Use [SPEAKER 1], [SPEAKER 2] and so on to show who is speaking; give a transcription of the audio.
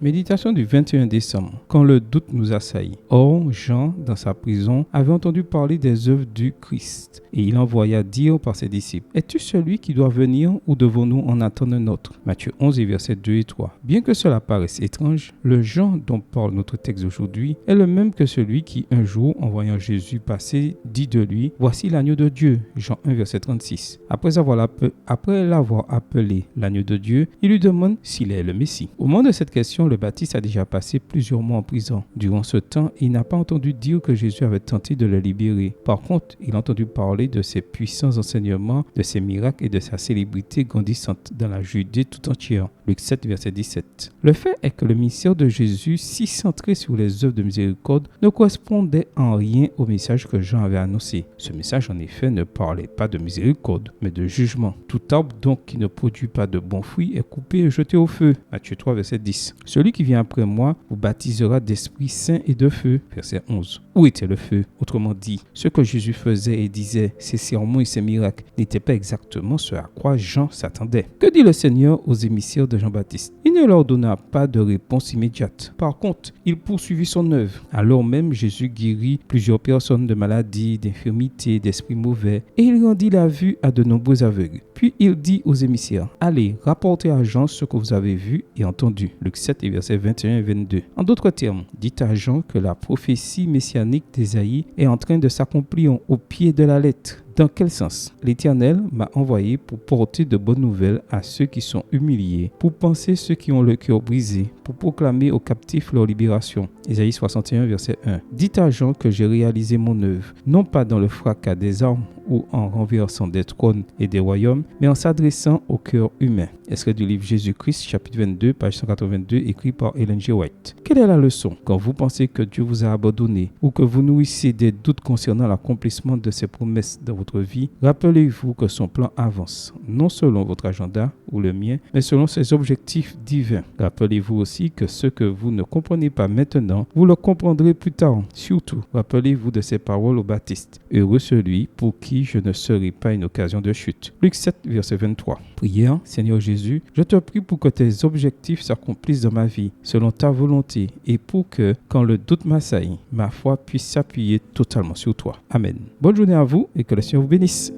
[SPEAKER 1] Méditation du 21 décembre. Quand le doute nous assaillit. Or, Jean, dans sa prison, avait entendu parler des œuvres du Christ, et il envoya dire par ses disciples: Es-tu celui qui doit venir ou devons-nous en attendre un autre? Matthieu 11, versets 2 et 3. Bien que cela paraisse étrange, le Jean dont parle notre texte aujourd'hui est le même que celui qui, un jour, en voyant Jésus passer, dit de lui: Voici l'agneau de Dieu. Jean 1, verset 36. Après l'avoir appelé l'agneau de Dieu, il lui demande s'il est le Messie. Au moment de cette question, le Baptiste a déjà passé plusieurs mois en prison. Durant ce temps, il n'a pas entendu dire que Jésus avait tenté de le libérer. Par contre, il a entendu parler de ses puissants enseignements, de ses miracles et de sa célébrité grandissante dans la Judée tout entière. Luc 7, verset 17. Le fait est que le ministère de Jésus, si centré sur les œuvres de miséricorde, ne correspondait en rien au message que Jean avait annoncé. Ce message, en effet, ne parlait pas de miséricorde, mais de jugement. Tout arbre donc qui ne produit pas de bons fruits est coupé et jeté au feu. Matthieu 3, verset 10. Celui qui vient après moi vous baptisera d'Esprit Saint et de feu. Verset 11. Où était le feu? Autrement dit, ce que Jésus faisait et disait, ses sermons et ses miracles, n'étaient pas exactement ce à quoi Jean s'attendait. Que dit le Seigneur aux émissaires de Jean-Baptiste? Il ne leur donna pas de réponse immédiate. Par contre, il poursuivit son œuvre. Alors même, Jésus guérit plusieurs personnes de maladies, d'infirmités, d'esprits mauvais, et il rendit la vue à de nombreux aveugles. Puis il dit aux émissaires: Allez, rapportez à Jean ce que vous avez vu et entendu. Luc 7, versets 21 et 22. En d'autres termes, dites à Jean que la prophétie messianique d'Ésaïe est en train de s'accomplir au pied de la lettre. Dans quel sens? L'Éternel m'a envoyé pour porter de bonnes nouvelles à ceux qui sont humiliés, pour panser ceux qui ont le cœur brisé, pour proclamer aux captifs leur libération. Ésaïe 61, verset 1. Dites à Jean que j'ai réalisé mon œuvre, non pas dans le fracas des armes ou en renversant des trônes et des royaumes, mais en s'adressant au cœur humain. Extrait du livre Jésus-Christ, chapitre 22, page 182, écrit par Ellen G. White. Quelle est la leçon? Quand vous pensez que Dieu vous a abandonné ou que vous nourrissez des doutes concernant l'accomplissement de ses promesses dans votre vie, rappelez-vous que son plan avance, non selon votre agenda ou le mien, mais selon ses objectifs divins. Rappelez-vous aussi que ce que vous ne comprenez pas maintenant, vous le comprendrez plus tard. Surtout, rappelez-vous de ces paroles au Baptiste: Heureux celui pour qui je ne serai pas une occasion de chute. Luc 7, verset 23. Prière: Seigneur Jésus, je te prie pour que tes objectifs s'accomplissent dans ma vie, selon ta volonté, et pour que, quand le doute m'assaille, ma foi puisse s'appuyer totalement sur toi. Amen. Bonne journée à vous et que le Seigneur vous bénisse.